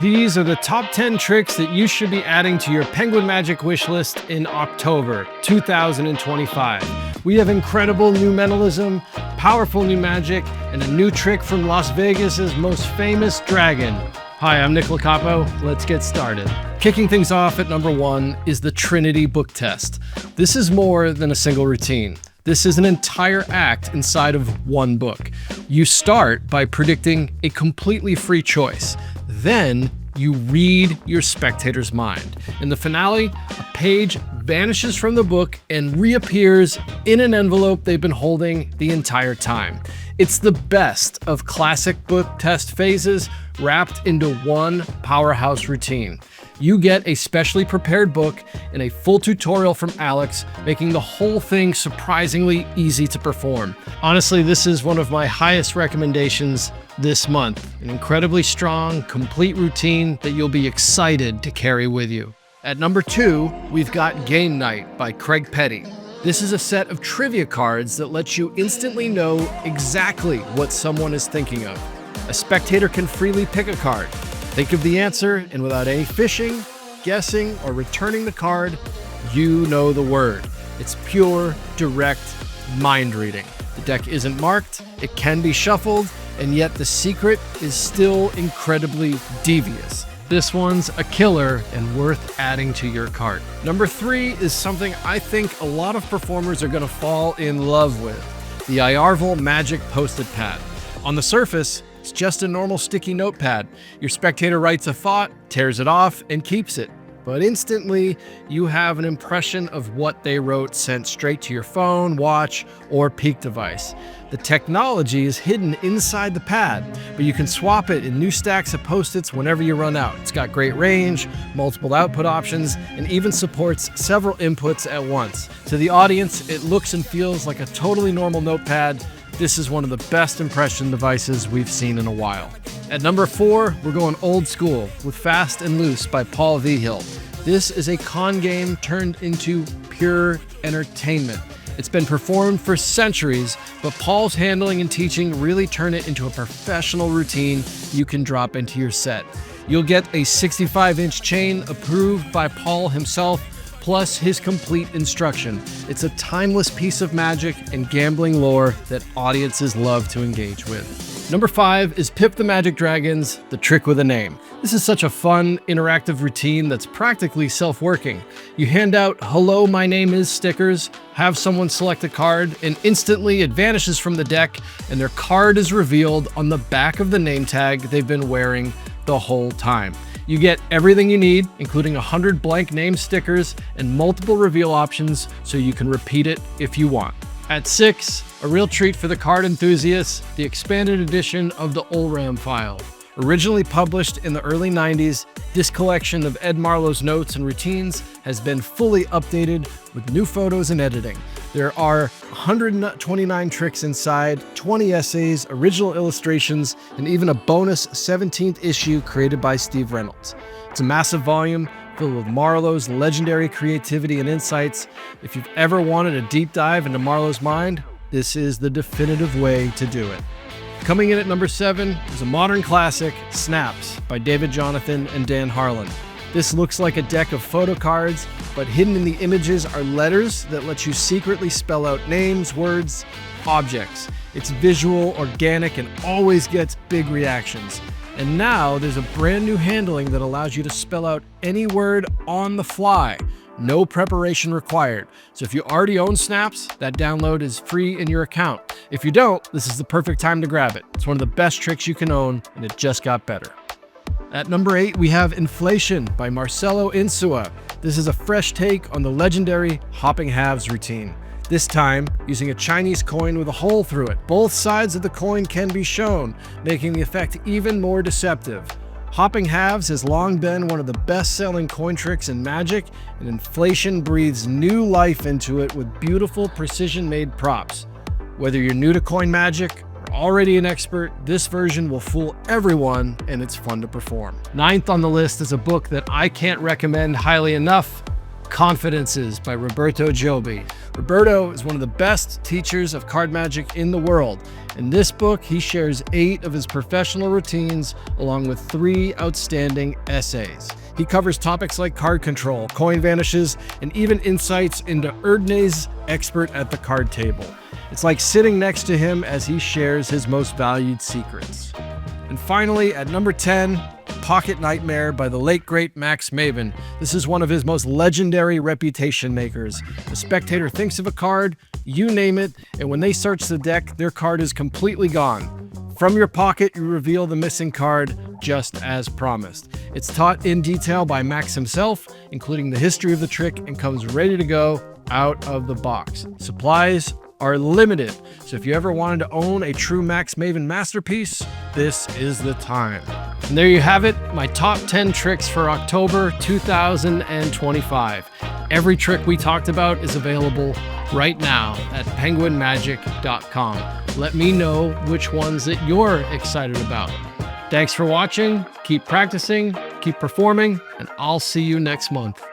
These are the top 10 tricks that you should be adding to your Penguin Magic wish list in October 2025. We have incredible new mentalism, powerful new magic, and a new trick from Las Vegas's most famous dragon. Hi, I'm Nick Locapo. Let's get started. Kicking things off at number 1 is the Trinity book test. This is more than a single routine. This is an entire act inside of one book. You start by predicting a completely free choice. Then you read your spectator's mind. In the finale, a page vanishes from the book and reappears in an envelope they've been holding the entire time. It's the best of classic book test phases wrapped into one powerhouse routine. You get a specially prepared book and a full tutorial from Alex, making the whole thing surprisingly easy to perform. Honestly, this is one of my highest recommendations this month. An incredibly strong, complete routine that you'll be excited to carry with you. At number 2, we've got Game Night by Craig Petty. This is a set of trivia cards that lets you instantly know exactly what someone is thinking of. A spectator can freely pick a card, think of the answer, and without any fishing, guessing, or returning the card, you know the word. It's pure, direct mind reading. The deck isn't marked, it can be shuffled, and yet the secret is still incredibly devious. This one's a killer and worth adding to your cart. Number 3 is something I think a lot of performers are going to fall in love with: the Iarvel Magic Post-it Pad. On the surface, it's just a normal sticky notepad. Your spectator writes a thought, tears it off, and keeps it. But instantly, you have an impression of what they wrote sent straight to your phone, watch, or Peak device. The technology is hidden inside the pad, but you can swap it in new stacks of Post-its whenever you run out. It's got great range, multiple output options, and even supports several inputs at once. To the audience, it looks and feels like a totally normal notepad. This is one of the best impression devices we've seen in a while. At number 4, we're going old school with Fast and Loose by Paul Vigil. This is a con game turned into pure entertainment. It's been performed for centuries, but Paul's handling and teaching really turn it into a professional routine you can drop into your set. You'll get a 65-inch chain approved by Paul himself, plus his complete instruction. It's a timeless piece of magic and gambling lore that audiences love to engage with. Number 5 is Pip the Magic Dragons, The Trick with a Name. This is such a fun, interactive routine that's practically self-working. You hand out "Hello, my name is" stickers, have someone select a card, and instantly it vanishes from the deck and their card is revealed on the back of the name tag they've been wearing the whole time. You get everything you need, including 100 blank name stickers and multiple reveal options so you can repeat it if you want. At 6, a real treat for the card enthusiasts, the expanded edition of the Olram file. Originally published in the early 90s, this collection of Ed Marlo's notes and routines has been fully updated with new photos and editing. There are 129 tricks inside, 20 essays, original illustrations, and even a bonus 17th issue created by Steve Reynolds. It's a massive volume filled with Marlo's legendary creativity and insights. If you've ever wanted a deep dive into Marlo's mind, this is the definitive way to do it. Coming in at number 7 is a modern classic, Snaps by David Jonathan and Dan Harlan. This looks like a deck of photo cards, but hidden in the images are letters that let you secretly spell out names, words, objects. It's visual, organic, and always gets big reactions. And now there's a brand new handling that allows you to spell out any word on the fly. No preparation required. So if you already own Snaps, that download is free in your account. If you don't, this is the perfect time to grab it. It's one of the best tricks you can own, and it just got better. At number 8, we have Inflation by Marcelo Insua. This is a fresh take on the legendary hopping halves routine. This time, using a Chinese coin with a hole through it. Both sides of the coin can be shown, making the effect even more deceptive. Hopping halves has long been one of the best-selling coin tricks in Magic, and Inflation breathes new life into it with beautiful precision-made props. Whether you're new to coin magic or already an expert, this version will fool everyone, and it's fun to perform. 9th on the list is a book that I can't recommend highly enough, Confidences by Roberto Giobbi. Roberto is one of the best teachers of card magic in the world. In this book, he shares 8 of his professional routines along with 3 outstanding essays. He covers topics like card control, coin vanishes, and even insights into Erdney's expert at the card table. It's like sitting next to him as he shares his most valued secrets. And finally, at number 10, Pocket Nightmare by the late great Max Maven. This is one of his most legendary reputation makers. The spectator thinks of a card, you name it, and when they search the deck, their card is completely gone. From your pocket, you reveal the missing card just as promised. It's taught in detail by Max himself, including the history of the trick, and comes ready to go out of the box. Supplies are limited, so if you ever wanted to own a true Max Maven masterpiece, this is the time. And there you have it, my top 10 tricks for October 2025. Every trick we talked about is available right now at penguinmagic.com. Let me know which ones that you're excited about. Thanks for watching, keep practicing, keep performing, and I'll see you next month.